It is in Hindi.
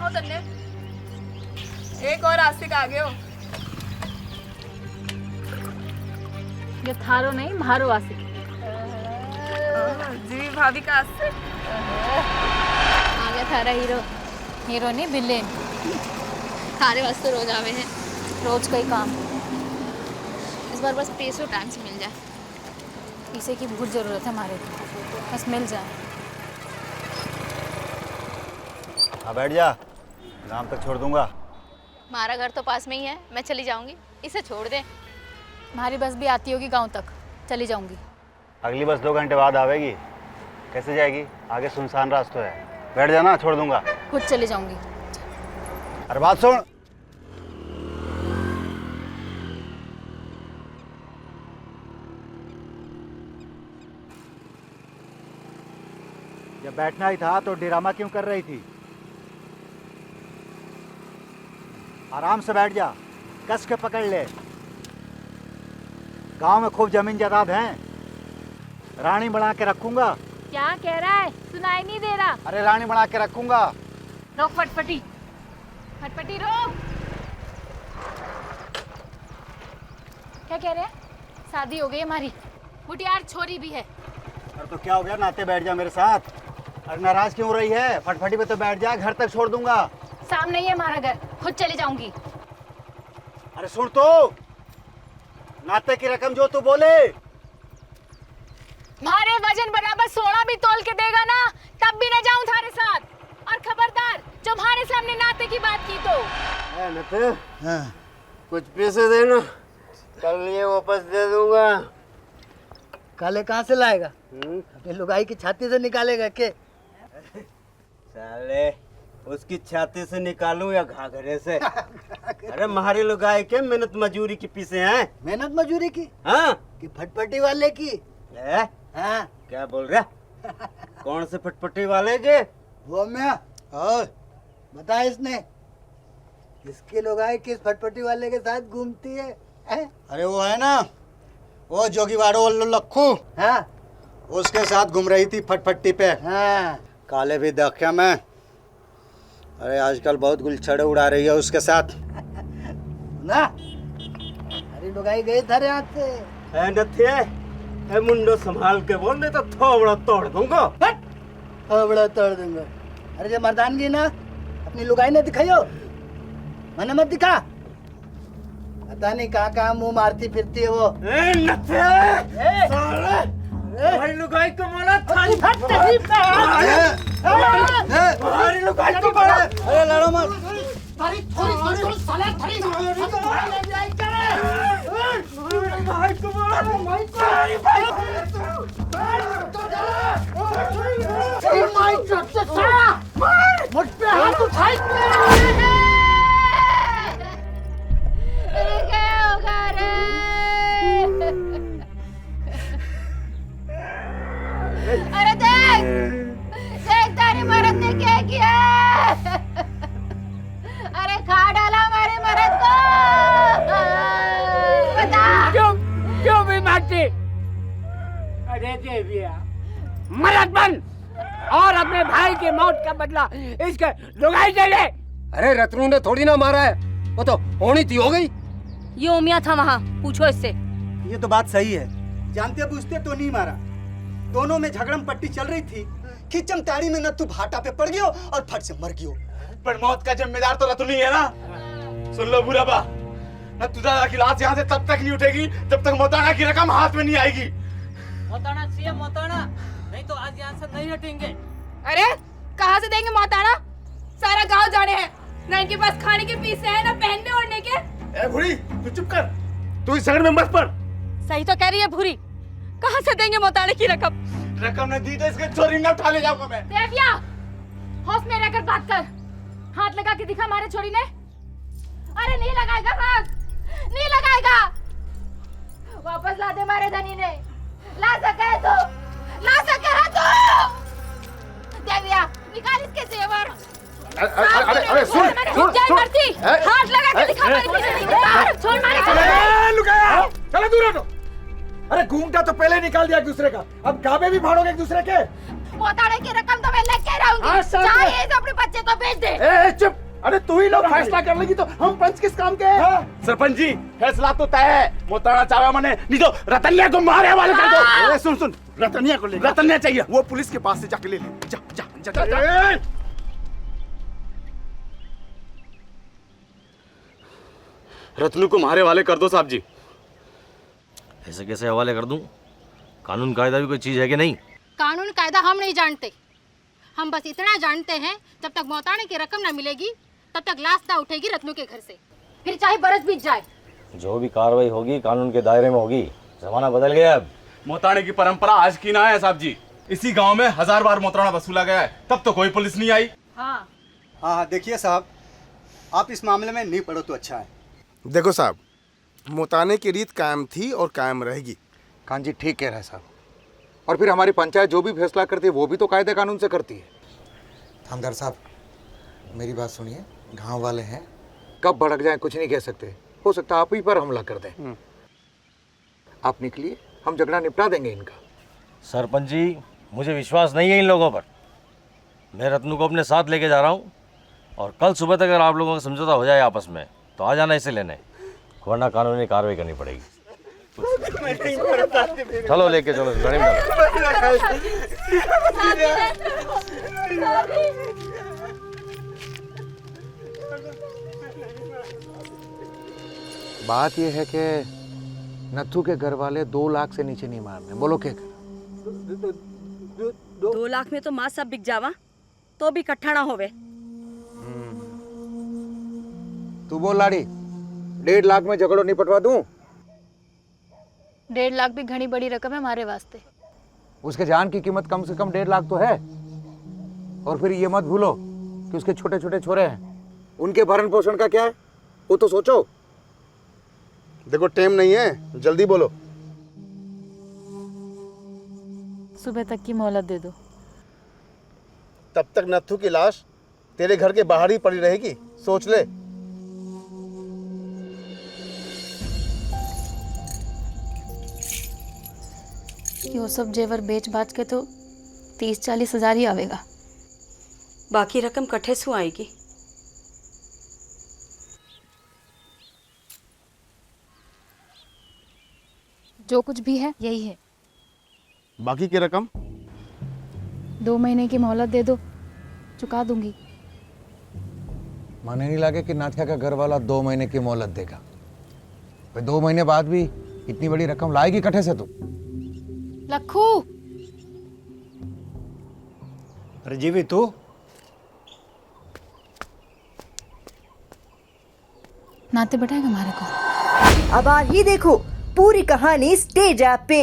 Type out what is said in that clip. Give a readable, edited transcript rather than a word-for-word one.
हो तन्ने। एक और आस्तिक आ गयो। ये थारो नहीं मारो आस्तिक। जी भाभी का आस्तिक आ गया थारा हीरो। हीरो नहीं विलेन। थारे वास्ते रोज आवे हैं। रोज का ही काम। इस बार बस पैसों टाइम से मिल जाए। पैसे की बहुत ज़रूरत है हमारे को, बस मिल जाए। अब बैठ जा, गांव तक छोड़ दूंगा। हमारा घर तो पास में ही है, मैं चली जाऊंगी, इसे छोड़ दे। हमारी बस भी आती होगी गांव तक, चली जाऊंगी। अगली बस 2 घंटे बाद आवेगी। कैसे जाएगी? आगे सुनसान रास्ता है। बैठ जाना, छोड़ दूंगा। खुद चली जाऊंगी। अरे बात सुन। जब बैठना ही था तो ड्रामा क्यों कर रही थी? आराम से बैठ जा, कस के पकड़ ले। गांव में खूब जमीन जायदाद है, रानी बना के रखूंगा। क्या कह रहा है? सुनाई नहीं दे रहा। अरे रानी बना के रखूंगा। रोक फटफटी, फटफटी रोक। क्या कह रहे हैं? शादी हो गई हमारी, बुटियार छोरी भी है। अरे तो क्या हो गया, नाते बैठ जा मेरे साथ। अरे नाराज क्यों हो रही है? फटफटी पे तो बैठ जा, घर तक छोड़ दूंगा। सामने ही है हमारा घर, खुद चली जाऊंगी। अरे सुन तो, नाते की रकम जो तू बोले। मारे वजन बराबर सोना भी तोल के देगा ना, तब भी न जाऊं थारे साथ। और खबरदार, जो हमारे सामने नाते की बात की तो। नाते, कुछ पैसे देना, कल ये वापस दे दूंगा। काले कहाँ से लाएगा? अपनी लुगाई की छाती से निकालेगा के? साले उसकी छाती से निकालूं या घाघरे से? अरे महारी लुगाई के मेहनत मजूरी की पीसे हैं। मेहनत मजूरी की? हाँ, कि फटफटी वाले की? हाँ, क्या बोल रहा? कौन से फटफटी वाले के? वो मैं। और बता, इसने इसकी लुगाई किस फटफटी वाले के साथ घूमती है? अरे वो है ना, वो जोगीवाड़ो लखू, हाँ उसके साथ घूम रही थी फटफटी पे। हाँ। काले भी देखा मैं। अरे आजकल बहुत गुलछड़े उड़ा रही है उसके साथ। ना अरे लुगाई गई थारे हाथ से। नथे, मुंडो संभाल के बोल, नहीं तो थोबड़ा तोड़ दूंगा। बड़ा तोड़ दूंगा। अरे जब मर्दानगी ना अपनी लुगाई ने दिखाइयो, मैंने मत दिखा। पता नहीं कहाँ कहाँ मुंह मारती फिरती है वो। नथे, साले, भाई लुगाई को बोला थारी भारी लुगाई को बोला। अरे लड़ो मत। थारी थोड़ी साले थारी भाई को बोला, भाई मुझ पे हाथ उठाई। क्या होगा रे? अरे देख, देख तारी मर्द ने क्या किया। अरे खा डाला हमारे मर्द को। बता। क्यों भी मारती? अरे देविया, मर्द बन और अपने भाई की मौत का बदला इसके लुगाई से ले। अरे रत्नू ने थोड़ी ना मारा है, वो तो होनी थी हो गई। ये ओमिया था वहाँ, पूछो इससे। ये तो बात सही है, जानते बूझते तो नहीं मारा। दोनों में झगड़म पट्टी चल रही थी, खिचम ताड़ी में न तू भाटा पे पड़ गयो और फट से मर गयो। पर मौत का जिम्मेदार तो रतुल ही है ना। सुन लो बुरा बा, न तुझा की लाश यहाँ से तब तक नहीं उठेगी जब तक मोताना की रकम हाथ में नहीं आएगी। मोताना चाहिए मोताना, नहीं तो आज यहाँ से नहीं हटेंगे। अरे कहाँ से देंगे मौताना? सारा गांव जाने हैं, ना इनके पास खाने के पैसे हैं, ना पहनने ओढ़ने के। ए भूरी, तू चुप कर, तू इस झगड़े में मत पड़। सही तो कह रही है भूरी, कहाँ से देंगे मोताने की रकम? रकम ने दी तो इसके चोरी न उठा ले जाऊंगा मैं। देविया, होश में रहकर बात कर। हाथ लगा के दिखा हमारे छोरी ने। अरे नहीं लगाएगा हाथ, नहीं लगाएगा। वापस ला दे हमारे धनी ने। ला सके तो, ला सके है तो। देविया, निकाल इसके जेवर। अरे सुन, हाथ लगा के दिखा हमारी छोरी ने। छोड़ मारे। लुकाया, चलो दूर हटो। अरे घूंघटा तो पहले निकाल दिया एक दूसरे का, अब गाबे भी फाड़ोगे एक दूसरे के। मोताड़े की रकम तो मैं लेके रहूंगी। हाँ, सब चाहिए तो अपने बच्चे को भेज दे। ए चुप, अरे तू ही लोग फैसला कर लेगी तो हम पंच किस काम के हैं? सरपंच जी, फैसला तो तय है। मोताड़ा चावा मने नहीं तो रतनिया को मारे वाले कर दो। ए सुन, रतनिया को ले, रतनिया चाहिए, वो पुलिस के पास से जाके ले ले। जा जा जा, जा। रत्नू को मारे वाले कर दो साहब जी। ऐसे कैसे हवाले कर दूं? कानून कायदा भी कोई चीज है कि नहीं? कानून कायदा हम नहीं जानते, हम बस इतना जानते हैं जब तक मोताड़े की रकम ना मिलेगी तब तक लाश ना उठेगी रत्नू के घर से, फिर चाहे बरस बीत जाए। जो भी कार्रवाई होगी कानून के दायरे में होगी। जमाना बदल गया अब। मोताड़े की परंपरा आज की ना है साहब जी। इसी गांव में 1000 बार मोताड़ा वसूला गया है, तब तो कोई पुलिस नहीं आई। हाँ हाँ देखिए साहब, आप इस मामले में नहीं पढ़ो तो अच्छा है। देखो साहब, मोताने की रीत कायम थी और कायम रहेगी। कान जी ठीक कह रहे हैं साहब। और फिर हमारी पंचायत जो भी फैसला करती है वो भी तो कायदे कानून से करती है। थामदार साहब, मेरी बात सुनिए, गांव वाले हैं, कब भड़क जाए कुछ नहीं कह सकते। हो सकता है आप ही पर हमला कर दें। आप निकलिए, हम झगड़ा निपटा देंगे इनका। सरपंच जी, मुझे विश्वास नहीं है इन लोगों पर। मैं रत्नू को अपने साथ लेके जा रहा हूँ और कल सुबह तक अगर आप लोगों का समझौता हो जाए आपस में तो आ जाना इसे लेने, वरना कानूनी कार्रवाई करनी पड़ेगी। चलो लेके चलो गाड़ी में। बात यह है कि नत्थू के घर वाले 2 लाख से नीचे नहीं मारने। बोलो क्या कर? 2 लाख में तो माँ सब बिक जावा तो भी इकट्ठा ना होवे। तू बोल लाड़ी, 1.5 लाख में झगड़ो नहीं पटवा दूं? 1.5 लाख भी घनी बड़ी रकम है हमारे वास्ते। उसके जान की कीमत कम से कम 1.5 लाख तो है। और फिर ये मत भूलो कि उसके छोटे छोटे छोरे हैं, उनके भरण पोषण का क्या है वो तो सोचो। देखो टाइम नहीं है, जल्दी बोलो। सुबह तक की मोहलत दे दो। तब तक नत्थू की लाश तेरे घर के बाहर ही पड़ी रहेगी, सोच ले। ये सब जेवर बेच बाच के तो 30-40 हजार ही आवेगा। बाकी रकम कट्ठे से आएगी। जो कुछ भी है यही है। बाकी की रकम 2 महीने की मोहलत दे दो, चुका दूंगी। माने नहीं लगे कि नाथिया का घर वाला 2 महीने की मोहलत देगा। 2 महीने बाद भी इतनी बड़ी रकम लाएगी कट्ठे से? तू लखू, अरे जीवी तू नाते बैठाएगा हमारे को। अब आ ही देखो पूरी कहानी स्टेज ऐप पे।